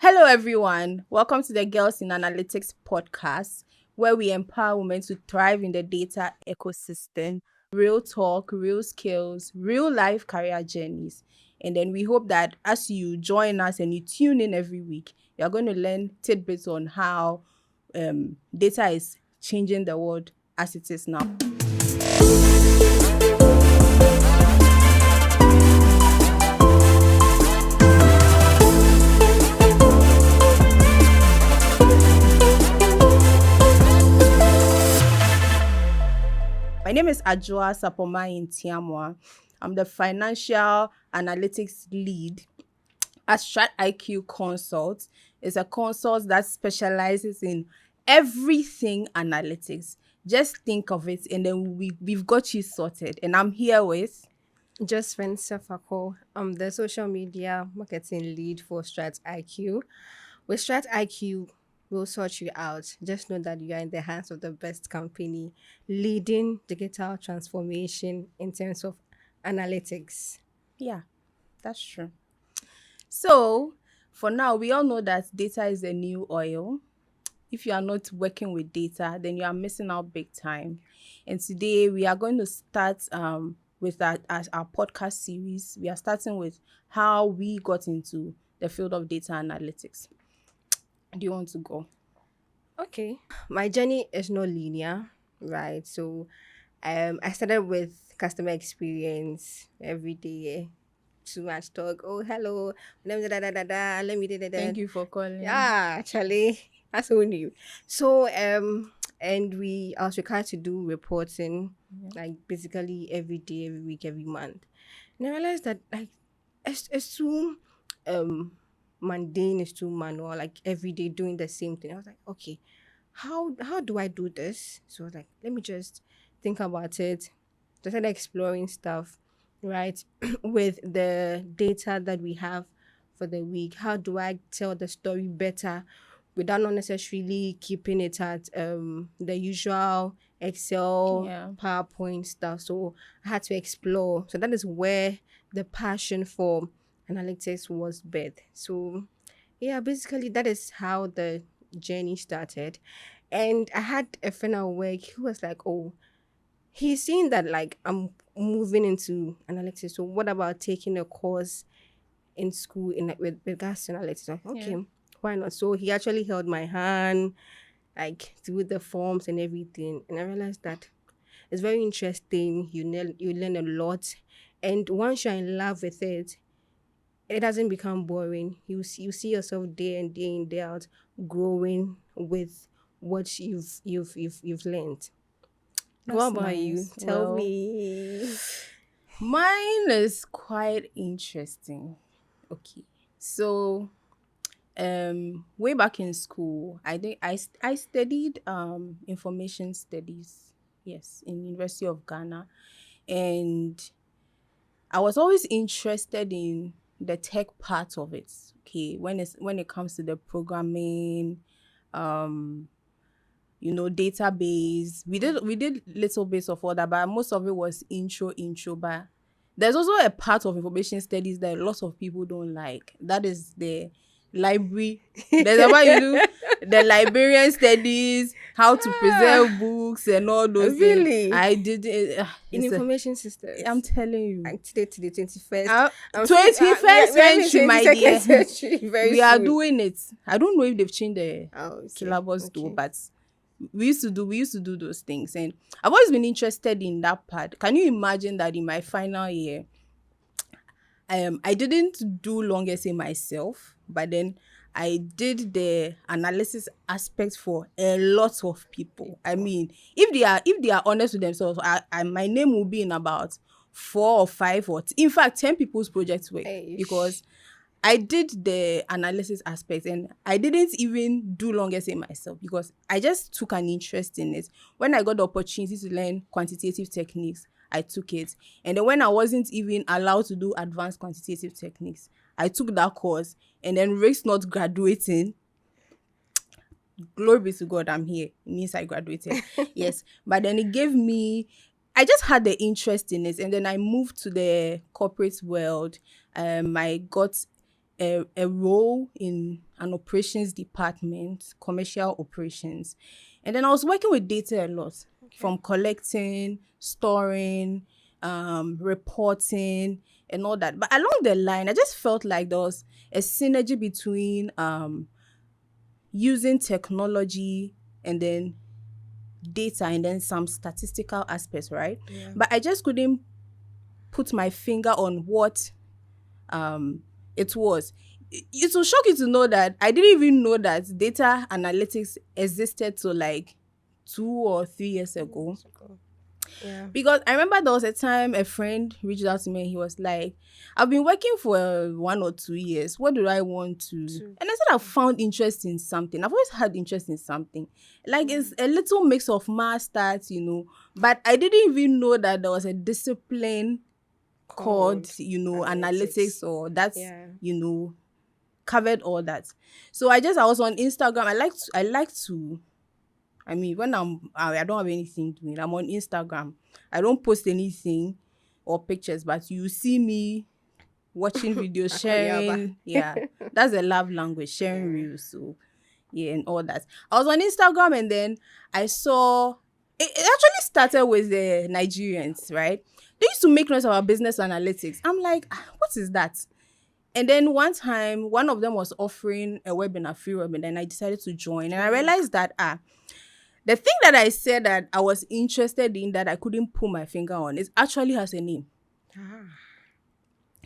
Hello, everyone. Welcome to the Girls in Analytics podcast, where we empower women to thrive in the data ecosystem, real talk, real skills, real life career journeys. And then we hope that as you join us and you tune in every week, you're going to learn tidbits on how data is changing the world as it is now. My name is Ajua Sapoma Intiamwa. I'm the financial analytics lead at StratIQ Consult. It's a consult that specializes in everything analytics. Just think of it, and then we've got you sorted. And I'm here with Just Safako. I'm the social media marketing lead for StratIQ. With StratIQ, we'll sort you out. Just know that you are in the hands of the best company leading digital transformation in terms of analytics. Yeah, that's true. So, for now, we all know that data is the new oil. If you are not working with data, then you are missing out big time. And today we are going to start with our podcast series. We are starting with how we got into the field of data analytics. Do you want to go? Okay. My journey is not linear, right? So I started with customer experience every day. Too much talk. Oh, hello. Let me da da da da. Let me da da da. Thank you for calling. Yeah, actually, that's so new. So and we also required to do reporting, like basically every day, every week, every month. And I realized that like it's too um mundane, it's too manual, like every day doing the same thing. I was like, okay, how do I do this? So I was like, let me just think about it. So I started exploring stuff, right? With the data that we have for the week. How do I tell the story better without not necessarily keeping it at the usual Excel, Yeah. PowerPoint stuff? So I had to explore. So that is where the passion for analytics was birthed. So yeah, basically that is how the journey started. And I had a friend at work who was like, oh, he's seen that like I'm moving into analytics. So what about taking a course in school in like with regards to analytics? Like, okay, Yeah. why not? So he actually held my hand, like through the forms and everything. And I realized that it's very interesting. You learn a lot. And once you're in love with it, it doesn't become boring. You see yourself day in, day in, day out growing with what you've learned. What That's about you? nice. Tell Well, me. mine is quite interesting. Okay. So, way back in school, I think I studied information studies, yes, in University of Ghana, and I was always interested in the tech part of it. Okay, when it comes to the programming, um database. We did little bits of all that, but most of it was intro. But there's also a part of information studies that lots of people don't like. That is the library. There's a part you do the librarian studies, how to preserve books and all those things. Really? I did it. In information systems. I'm telling you. Like today to the 21st. 21st century, my dear. Century very We are soon. doing it. I don't know if they've changed the Okay. syllabus though, Okay. but we used to do those things, and I've always been interested in that part. Can you imagine that in my final year, I didn't do long essay myself, but then I did the analysis aspect for a lot of people. I mean, if they are honest with themselves, my name will be in about 4 or 5 in fact 10 people's project work, Eish. because I did the analysis aspect and I didn't even do long essay myself because I just took an interest in it. When I got the opportunity to learn quantitative techniques, I took it. And then when I wasn't even allowed to do advanced quantitative techniques, I took that course, and then risk not graduating. Glory be to God, I'm here. It means I graduated. Yes. But then it gave me, I just had the interest in it. And then I moved to the corporate world. I got a role in an operations department, commercial operations. And then I was working with data a lot, Okay. from collecting, storing, reporting, and all that. But along the line, I just felt like there was a synergy between using technology and then data and then some statistical aspects, right? Yeah. But I just couldn't put my finger on what um it was. It will shock you to know that I didn't even know that data analytics existed till like 2 or 3 years ago. Let's go. Yeah. Because I remember there was a time a friend reached out to me and he was like, I've been working for 1 or 2 years. What do I want to? And Two. I said, I've found interest in something. I've always had interest in something. Like it's a little mix of mass stats, but I didn't even know that there was a discipline called, Called analytics, analytics. or that's, Yeah. covered all that. So I was on Instagram. I like to I mean, when I don't have anything doing, I'm on Instagram. I don't post anything or pictures, but you see me watching videos, Akonyaba. sharing. Yeah, that's a love language, sharing Yeah. reels. So, yeah, and all that. I was on Instagram and then I saw it actually started with the Nigerians, right? They used to make noise about business analytics. I'm like, what is that? And then one time, one of them was offering a webinar, free webinar, and I decided to join. And I realized that the thing that I said that I was interested in that I couldn't put my finger on, it actually has a name. Ah.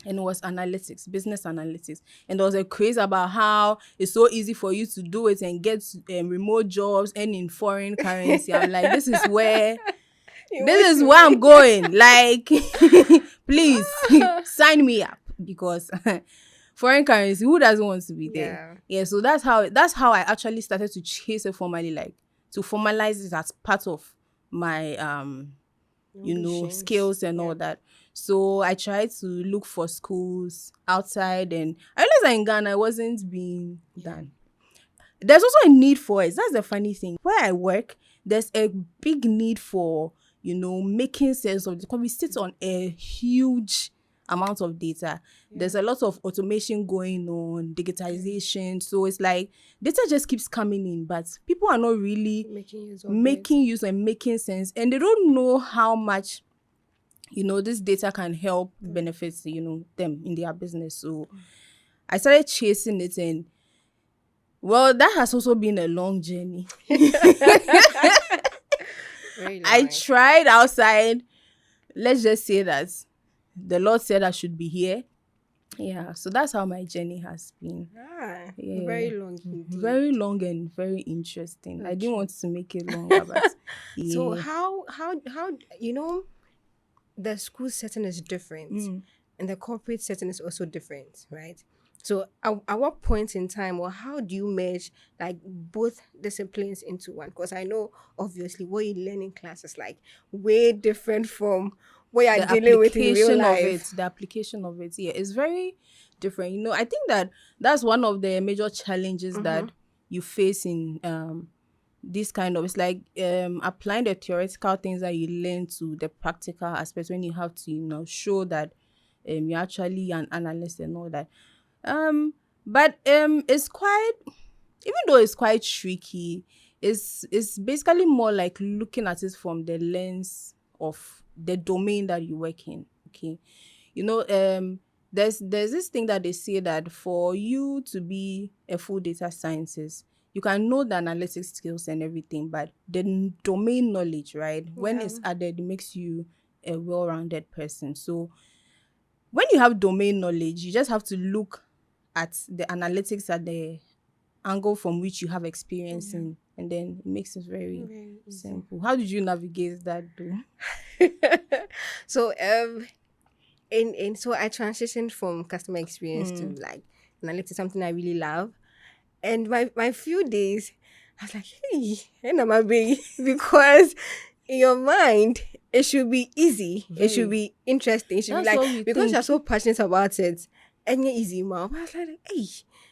And it was analytics, business analytics. And there was a craze about how it's so easy for you to do it and get remote jobs and in foreign currency. I'm like, this is where You want to I'm be. going. Like, please sign me up, because foreign currency, who doesn't want to be there? Yeah. Yeah, so that's how I actually started to chase it formally, like to formalize it as part of my Ambitions. skills and Yeah. all that. So I tried to look for schools outside, and I realized that in Ghana it wasn't being done. There's also a need for it. That's the funny thing. Where I work, there's a big need for, making sense of it, because we sit on a huge amount of data. There's a lot of automation going on, digitization. So it's like data just keeps coming in, but people are not really Making use of it. making use and making sense. And they don't know how much, this data can help benefit, them in their business. So I started chasing it, and well, that has also been a long journey. Very I long. tried outside. Let's just say that the Lord said I should be here. Yeah, so that's how my journey has been. Yeah. Very long indeed. Very long and very interesting. I didn't Okay. want to make it longer, but yeah. So how the school setting is different and the corporate setting is also different, right? So at what point in time, or how do you merge like both disciplines into one? Because I know obviously what you learn in class is like way different from what you're dealing with in real life. the application of it, yeah, is very different. I think that's one of the major challenges that you face in this kind of, it's like applying the theoretical things that you learn to the practical aspects, when you have to show that you're actually an analyst and all that. But it's quite, even though it's quite tricky, it's basically more like looking at it from the lens of the domain that you work in. Okay, there's this thing that they say that for you to be a full data scientist, you can know the analytics skills and everything, but the domain knowledge, right, when it's added, it makes you a well-rounded person. So when you have domain knowledge, you just have to look at the analytics at the angle from which you have experience in, and then it makes it very Very easy. simple. How did you navigate that though? So so I transitioned from customer experience to like analytics, something I really love. And my few days, I was like, hey, and I'm a big because in your mind it should be easy, it should be interesting, it should That's be what like we because think. you're so passionate about it, and you're easy, mom. I was like, hey,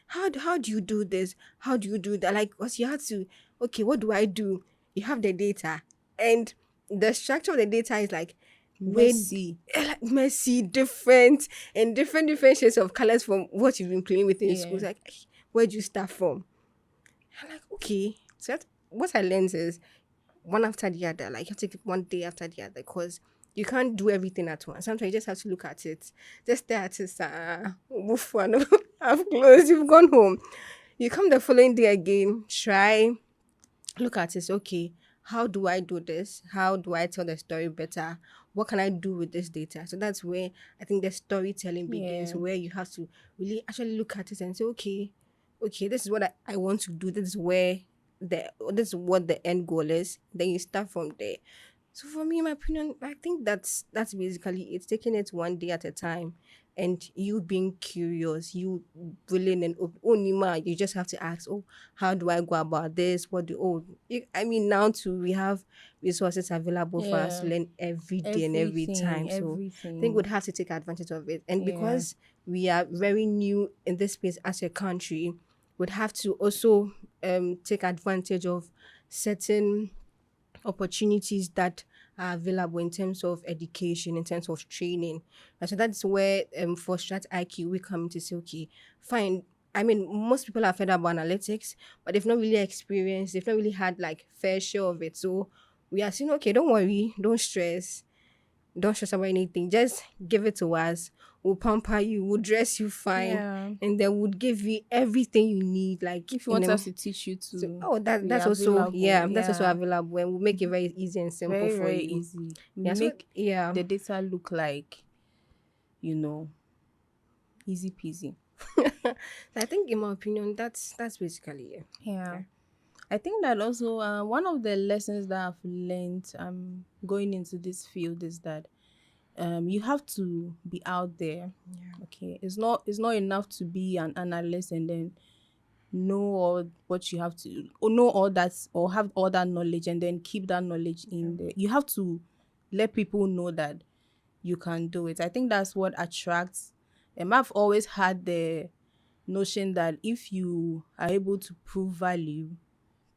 how do you do this? How do you do that? Like, because you have to, okay, what do I do? You have the data, and the structure of the data is like with Messy. like messy, different, and different shades of colors from what you've been playing with in school. Yeah. It's like, "Hey, where'd you start from?" I'm like, okay. So what I learned is one after the other. Like you have to take it one day after the other because you can't do everything at once. Sometimes you just have to look at it. Just stare at it. Move on. I've closed. You've gone home. You come the following day again. Try. Look at it. Okay. How do I do this? How do I tell the story better? What can I do with this data? So that's where I think the storytelling begins, Yeah. where you have to really actually look at it and say, okay, this is what I want to do. This is what the end goal is. Then you start from there. So for me, in my opinion, I think that's basically it. Taking it one day at a time, and you being curious, you willing and only man, you just have to ask, oh, how do I go about this? I mean, now too, we have resources available for us to Yeah. learn every day and every time. Everything. So I think Everything. we'd have to take advantage of it. And Yeah. because we are very new in this space as a country, would have to also take advantage of certain opportunities that are available in terms of education, in terms of training. And so that's where for StratIQ we come to say, okay, fine. I mean, most people have heard about analytics, but they've not really experienced, they've not really had like fair share of it. So we are saying, okay, don't worry, don't stress about anything. Just give it to us. We'll pamper you, we'll dress you fine, Yeah. and then we'll give you everything you need, like If you in want a us to teach you so, to oh, be that's also, available, yeah, that's also yeah. available, and we'll make it very easy and simple Very, for very you. easy. Yeah, so Make yeah, the data look like, you know, easy peasy. I think in my opinion, that's basically it. Yeah. Yeah. I think that also one of the lessons that I've learned going into this field is that you have to be out there. Yeah. Okay. It's not enough to be an analyst and then know all what you have to or know all that or have all that knowledge and then keep that knowledge Yeah. in there. You have to let people know that you can do it. I think that's what attracts. I've always had the notion that if you are able to prove value,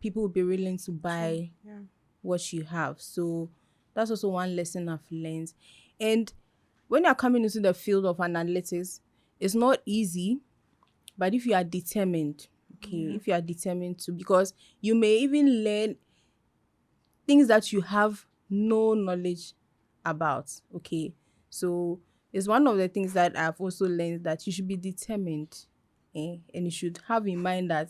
people will be willing to True. buy Yeah. what you have. So that's also one lesson I've learned. And when you're coming into the field of analytics, it's not easy, but if you are determined, okay, Yeah. if you are determined to, because you may even learn things that you have no knowledge about, okay. So it's one of the things that I've also learned, that you should be determined, and you should have in mind that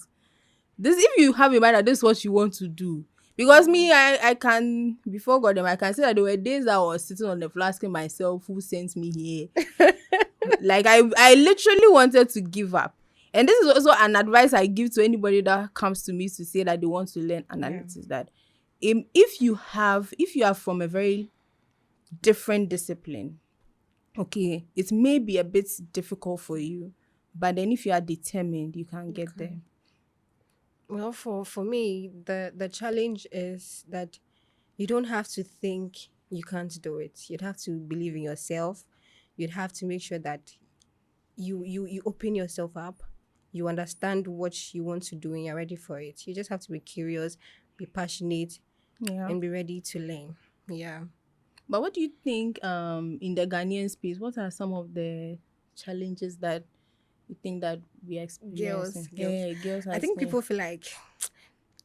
this, if you have in mind that this is what you want to do, because me, I can, before God, I can say that there were days that I was sitting on the floor asking myself who sent me here. Like I literally wanted to give up. And this is also an advice I give to anybody that comes to me to say that they want to learn Yeah. analytics, that if you are from a very different discipline, okay, it may be a bit difficult for you, but then if you are determined, you can get Okay. there. Well, for me, the challenge is that you don't have to think you can't do it. You'd have to believe in yourself. You'd have to make sure that you open yourself up. You understand what you want to do and you're ready for it. You just have to be curious, be passionate, Yeah. and be ready to learn. Yeah. But what do you think in the Ghanaian space, what are some of the challenges that you think that we are Girls, experiencing? girls. Yeah, girls I are think experiencing. people feel like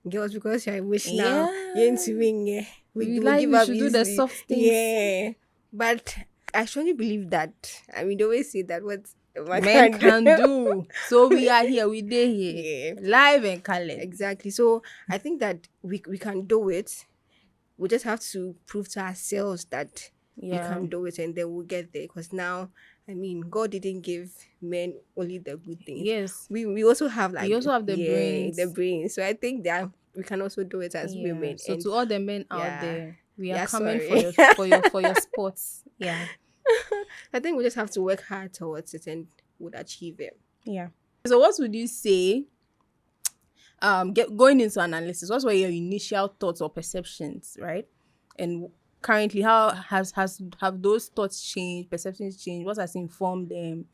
girls, because you're emotional, you're Yeah. into me, yeah, We we like give we up should do the easily. soft things. Yeah. But I strongly believe that. I mean, they always say that what man Men can do. can do. So we are here, we there here. Yeah. Live and colored. Exactly. So I think that we can do it. We just have to prove to ourselves that we Yeah. can do it, and then we'll get there. Because now, I mean, God didn't give men only the good things. Yes. We also have We like, also have the yeah, the brains. brain. So I think that we can also do it as Yeah. women. So And to all the men out yeah, there, we are yeah, coming for sorry. your sports. Yeah. I think we just have to work hard towards it and would achieve it. Yeah. So what would you say going into analysis, what were your initial thoughts or perceptions, right? And currently, how have those thoughts changed, perceptions changed? What has informed them,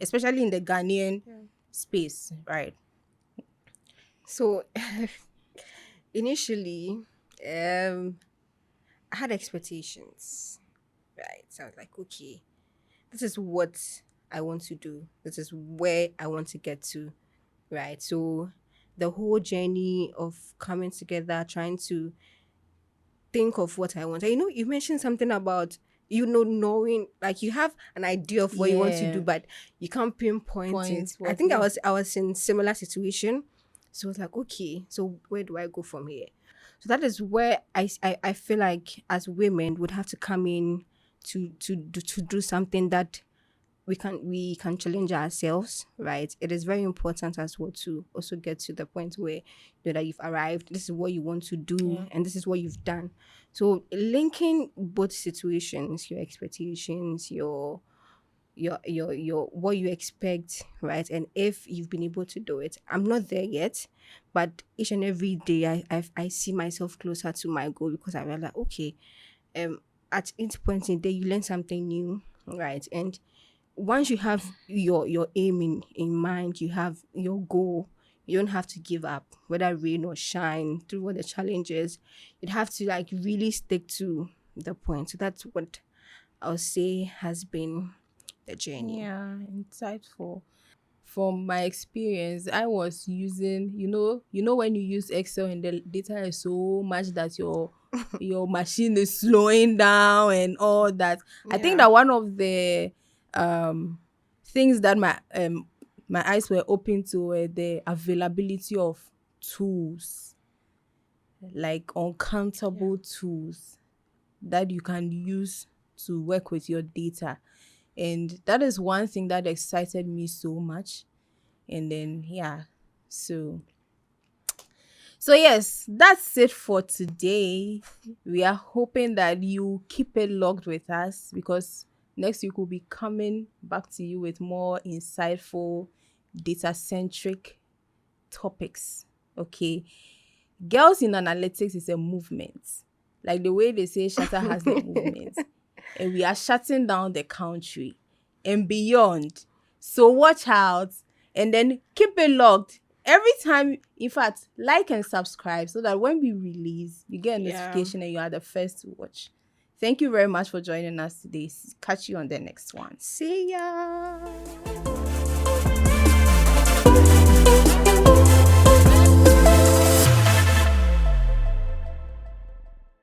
especially in the Ghanaian space, right? So initially, I had expectations. right? So I was like, okay, this is what I want to do. This is where I want to get to, right? So the whole journey of coming together, trying to think of what I want. And you mentioned something about knowing, like, you have an idea of what you want to do, Yeah. but you can't pinpoint it. Points I what think I yeah. was in similar situation. So it's like, okay, so where do I go from here? So that is where I feel like as women would have to come in to do something that we can challenge ourselves, right? It is very important as well to also get to the point where that you've arrived, this is what you want to do, Yeah. and this is what you've done. So linking both situations, your expectations, your what you expect, right? And if you've been able to do it. I'm not there yet, but each and every day I see myself closer to my goal, because I realize, okay, at each point in the day you learn something new, right? And once you have your aim in mind, you have your goal, you don't have to give up, whether rain or shine, through what the challenge is. You'd have to like really stick to the point. So that's what I'll say has been the journey. Yeah, insightful. From my experience, I was using, when you use Excel and the data is so much that your machine is slowing down and all that. I think Yeah. that one of the um things that my eyes were open to were the availability of tools, like Yeah. uncountable tools that you can use to work with your data. And that is one thing that excited me so much. And then yeah, so yes, that's it for today. We are hoping that you keep it logged with us, because next week we'll be coming back to you with more insightful, data centric topics. Okay, girls in analytics is a movement, like the way they say shatter has the movement, and we are shutting down the country and beyond. So watch out, and then keep it logged every time. In fact, like and subscribe so that when we release, you get a Yeah. notification and you are the first to watch. Thank you very much for joining us today. Catch you on the next one. See ya.